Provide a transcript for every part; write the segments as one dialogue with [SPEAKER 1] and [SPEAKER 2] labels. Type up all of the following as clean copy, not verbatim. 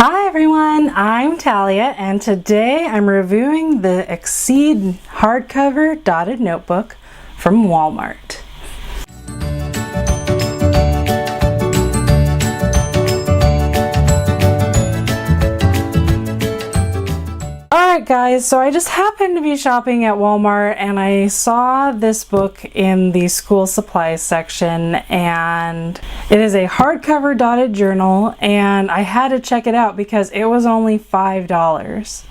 [SPEAKER 1] Hi everyone, I'm Talia and today I'm reviewing the Exceed hardcover dotted notebook from Walmart. Alright guys, so I just happened to be shopping at Walmart and I saw this book in the school supplies section, and it is a hardcover dotted journal and I had to check it out because it was only $5.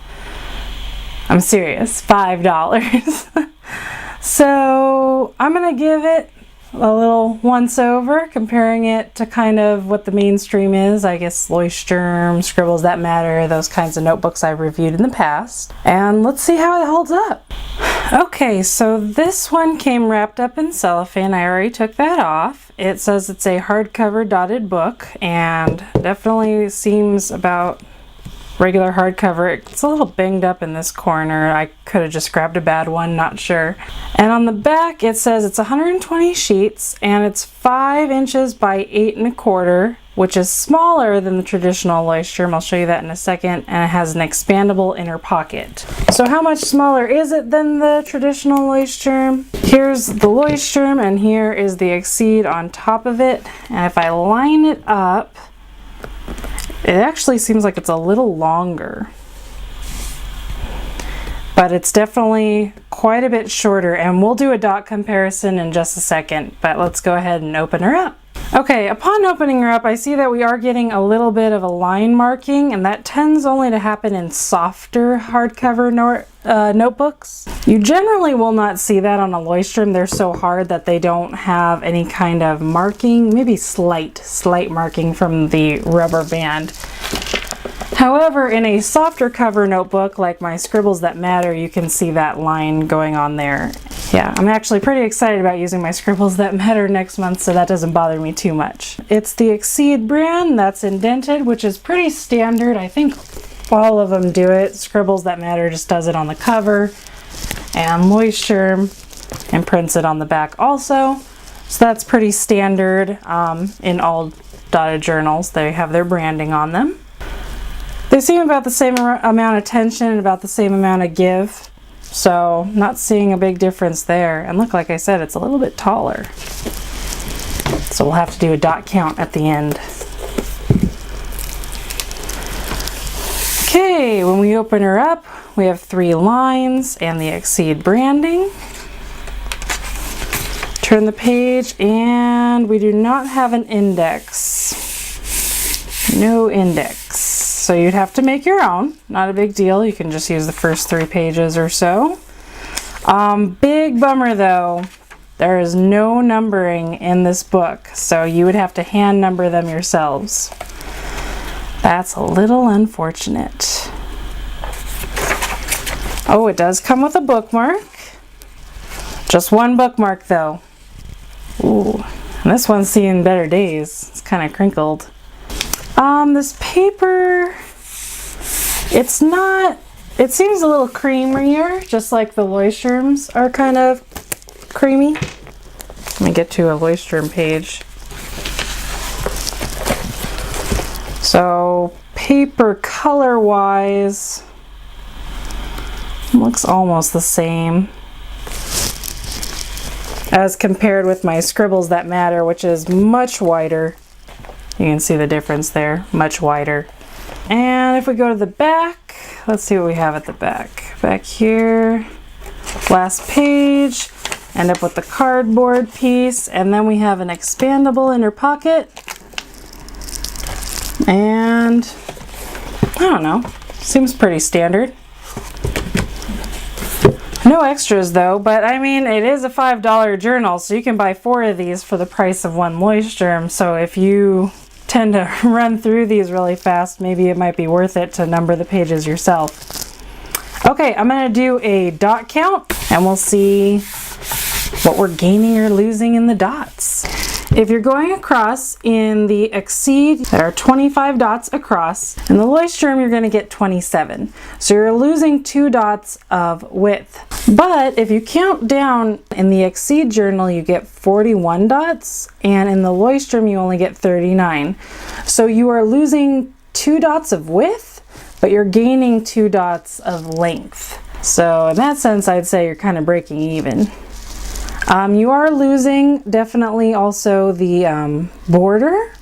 [SPEAKER 1] I'm serious, $5. So I'm gonna give it a little once over, comparing it to kind of what the mainstream is. I guess Leuchtturm, Scribbles That Matter, those kinds of notebooks I've reviewed in the past. And let's see how it holds up. Okay, so this one came wrapped up in cellophane. I already took that off. It says it's a hardcover dotted book and definitely seems about regular hardcover. It's a little banged up in this corner. I could have just grabbed a bad one, not sure. And on the back it says it's 120 sheets and it's 5 inches by 8 1/4, which is smaller than the traditional Leuchtturm. I'll show you that in a second. And it has an expandable inner pocket. So how much smaller is it than the traditional Leuchtturm? Here's the Leuchtturm and here is the Exceed on top of it. And if I line it up, it actually seems like it's a little longer, but it's definitely quite a bit shorter, and we'll do a dot comparison in just a second, but let's go ahead and open her up. Okay, upon opening her up, I see that we are getting a little bit of a line marking, and that tends only to happen in softer hardcover notebooks. You generally will not see that on a Leuchtturm. They're so hard that they don't have any kind of marking, maybe slight marking from the rubber band. However, in a softer cover notebook like my Scribbles That Matter, you can see that line going on there. Yeah, I'm actually pretty excited about using my Scribbles That Matter next month, so that doesn't bother me too much. It's the Exceed brand that's indented, which is pretty standard. I think all of them do it. Scribbles That Matter just does it on the cover, and Leuchtturm imprints it on the back also. So that's pretty standard in all dotted journals. They have their branding on them. They seem about the same amount of tension and about the same amount of give, so not seeing a big difference there. And look, like I said, it's a little bit taller, so we'll have to do a dot count at the end. Okay, when we open her up, we have 3 lines and the Exceed branding. Turn the page and we do not have an index. No index. So you'd have to make your own. Not a big deal. You can just use the first 3 pages or so. Big bummer though, there is no numbering in this book, so you would have to hand number them yourselves. That's a little unfortunate. Oh, it does come with a bookmark. Just one bookmark though. Ooh, and this one's seen better days. It's kind of crinkled. This paper, it seems a little creamier, just like the Leuchtturms are kind of creamy. Let me get to a Leuchtturm page. So paper color wise looks almost the same as compared with my Scribbles That Matter, which is much whiter. You can see the difference there, much wider. And if we go to the back, let's see what we have at the back. Back here, last page, end up with the cardboard piece, and then we have an expandable inner pocket. And I don't know, seems pretty standard. No extras though, but I mean, it is a $5 journal, so you can buy 4 of these for the price of one Leuchtturm. So if you tend to run through these really fast, maybe it might be worth it to number the pages yourself. Okay, I'm going to do a dot count and we'll see what we're gaining or losing in the dots. If you're going across in the Exceed, there are 25 dots across. In the Leuchtturm, you're going to get 27. So you're losing 2 dots of width. But if you count down in the Exceed journal, you get 41 dots, and in the Leuchtturm, you only get 39. So you are losing 2 dots of width, but you're gaining 2 dots of length. So in that sense, I'd say you're kind of breaking even. You are losing definitely also the border,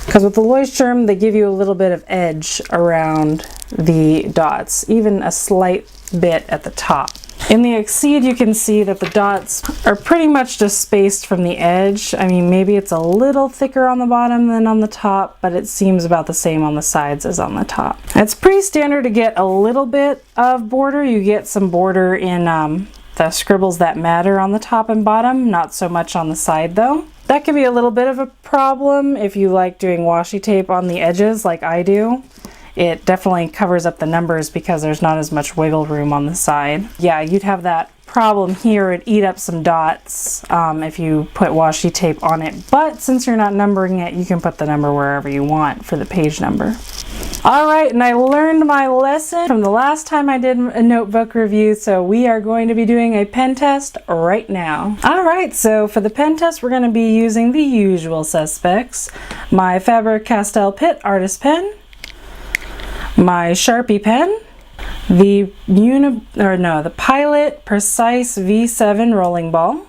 [SPEAKER 1] because with the Leuchtturm, they give you a little bit of edge around the dots, even a slight bit at the top. In the Exceed, you can see that the dots are pretty much just spaced from the edge. I mean, maybe it's a little thicker on the bottom than on the top, but it seems about the same on the sides as on the top. It's pretty standard to get a little bit of border. You get some border in the Scribbles That Matter on the top and bottom, not so much on the side though. That can be a little bit of a problem if you like doing washi tape on the edges like I do. It definitely covers up the numbers because there's not as much wiggle room on the side. Yeah, you'd have that problem here. It'd eat up some dots if you put washi tape on it. But since you're not numbering it, you can put the number wherever you want for the page number. All right, and I learned my lesson from the last time I did a notebook review, so we are going to be doing a pen test right now. All right, so for the pen test, we're going to be using the usual suspects. My Faber-Castell Pitt Artist Pen, my Sharpie pen, the Pilot Precise V7 rolling ball,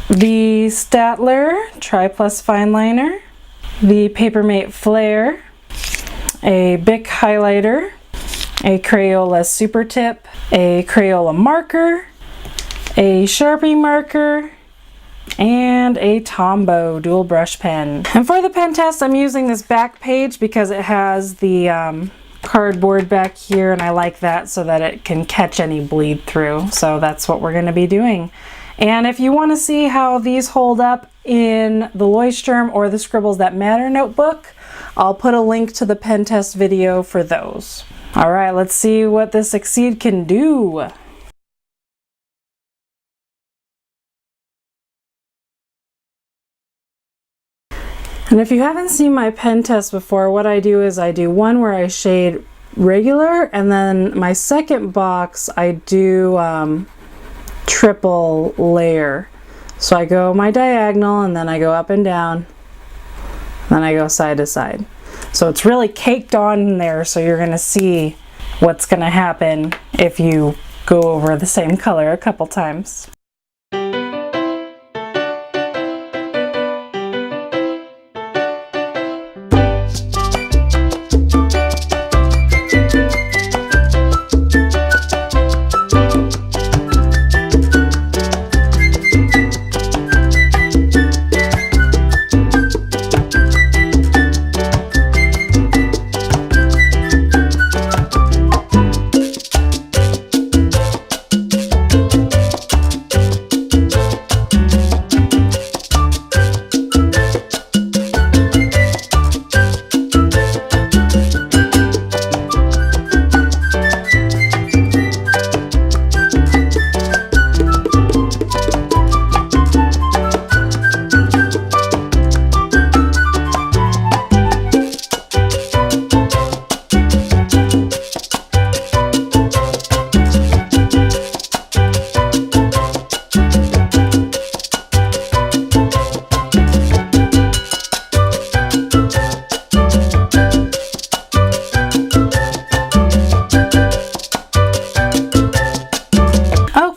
[SPEAKER 1] the Staedtler Tri-Plus fine liner, the Papermate Flare, a Bic Highlighter, a Crayola Super Tip, a Crayola marker, a Sharpie marker, and a Tombow dual brush pen. And for the pen test, I'm using this back page because it has the cardboard back here, and I like that so that it can catch any bleed through. So that's what we're going to be doing. And if you want to see how these hold up in the Leuchtturm or the Scribbles That Matter notebook, I'll put a link to the pen test video for those. All right, let's see what this Exceed can do. And if you haven't seen my pen test before, what I do is I do one where I shade regular, and then my second box I do triple layer. So I go my diagonal, and then I go up and down, then I go side to side. So it's really caked on in there, so you're going to see what's going to happen if you go over the same color a couple times.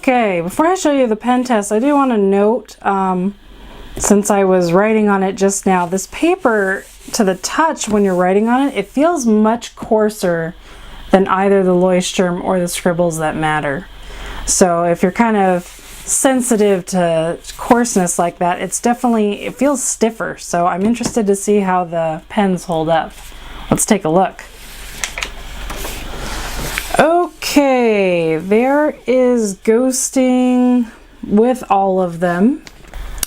[SPEAKER 1] Okay, before I show you the pen test, I do want to note, since I was writing on it just now, this paper to the touch when you're writing on it, it feels much coarser than either the Leuchtturm or the Scribbles That Matter. So if you're kind of sensitive to coarseness like that, it feels stiffer. So I'm interested to see how the pens hold up. Let's take a look. Okay, there is ghosting with all of them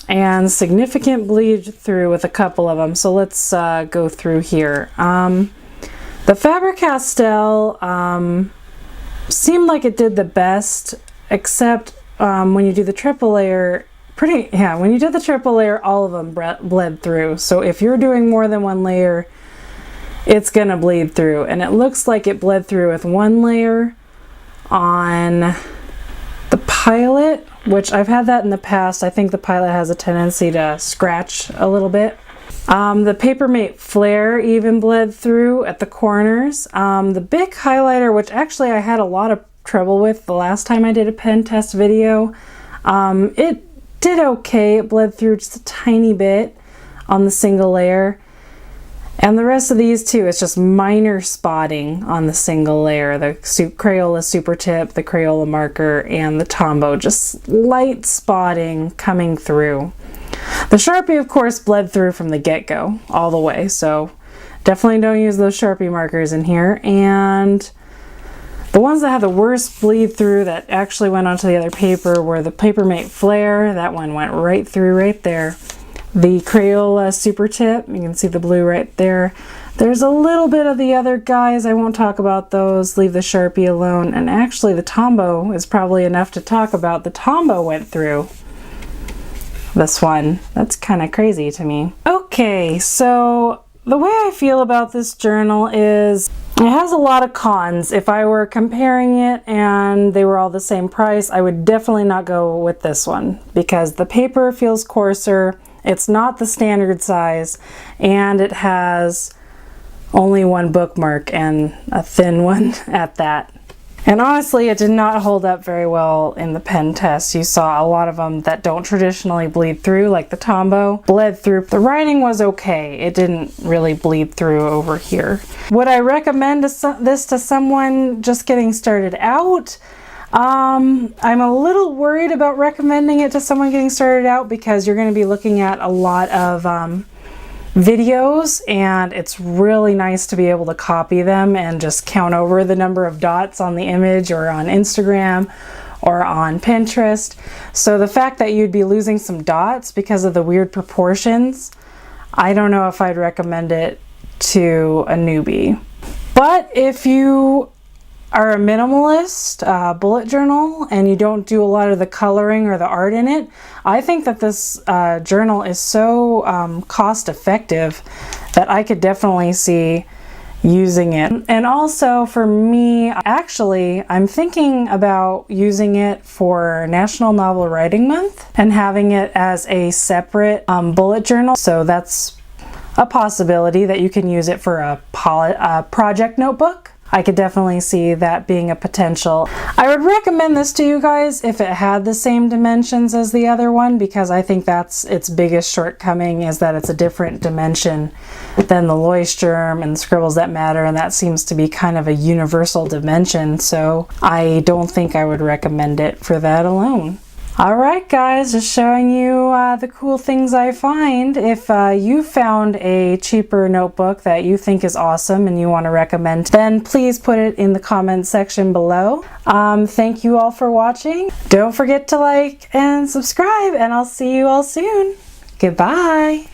[SPEAKER 1] and significant bleed through with a couple of them. So let's go through here. The Faber-Castell seemed like it did the best, except when you do the triple layer, when you did the triple layer, all of them bled through. So if you're doing more than one layer, it's gonna bleed through. And it looks like it bled through with one layer on the Pilot, which I've had that in the past. I think the Pilot has a tendency to scratch a little bit. The Papermate Flare even bled through at the corners. The Bic Highlighter, which actually I had a lot of trouble with the last time I did a pen test video, it did okay. It bled through just a tiny bit on the single layer. And the rest of these too, it's just minor spotting on the single layer. The Crayola Super Tip, the Crayola marker, and the Tombow, just light spotting coming through. The Sharpie, of course, bled through from the get-go all the way, so definitely don't use those Sharpie markers in here. And the ones that had the worst bleed through that actually went onto the other paper were the Papermate Flare. That one went right through right there. The Crayola Super Tip, you can see the blue right there. There's a little bit of the other guys, I won't talk about those, leave the Sharpie alone. And actually the Tombow is probably enough to talk about. The Tombow went through this one. That's kind of crazy to me. Okay, so the way I feel about this journal is it has a lot of cons. If I were comparing it and they were all the same price, I would definitely not go with this one because the paper feels coarser. It's not the standard size, and it has only one bookmark and a thin one at that. And honestly, it did not hold up very well in the pen test. You saw a lot of them that don't traditionally bleed through, like the Tombow, bled through. The writing was okay. It didn't really bleed through over here. Would I recommend this to someone just getting started out? I'm a little worried about recommending it to someone getting started out because you're going to be looking at a lot of videos, and it's really nice to be able to copy them and just count over the number of dots on the image or on Instagram or on Pinterest. So the fact that you'd be losing some dots because of the weird proportions, I don't know if I'd recommend it to a newbie. But if you are a minimalist bullet journal and you don't do a lot of the coloring or the art in it, I think that this journal is so cost effective that I could definitely see using it. And also for me, actually, I'm thinking about using it for National Novel Writing Month and having it as a separate bullet journal. So that's a possibility that you can use it for a project notebook. I could definitely see that being a potential. I would recommend this to you guys if it had the same dimensions as the other one, because I think that's its biggest shortcoming, is that it's a different dimension than the Leuchtturm and the Scribbles That Matter, and that seems to be kind of a universal dimension, so I don't think I would recommend it for that alone. Alright guys, just showing you the cool things I find. If you found a cheaper notebook that you think is awesome and you want to recommend, then please put it in the comments section below. Thank you all for watching. Don't forget to like and subscribe, and I'll see you all soon. Goodbye!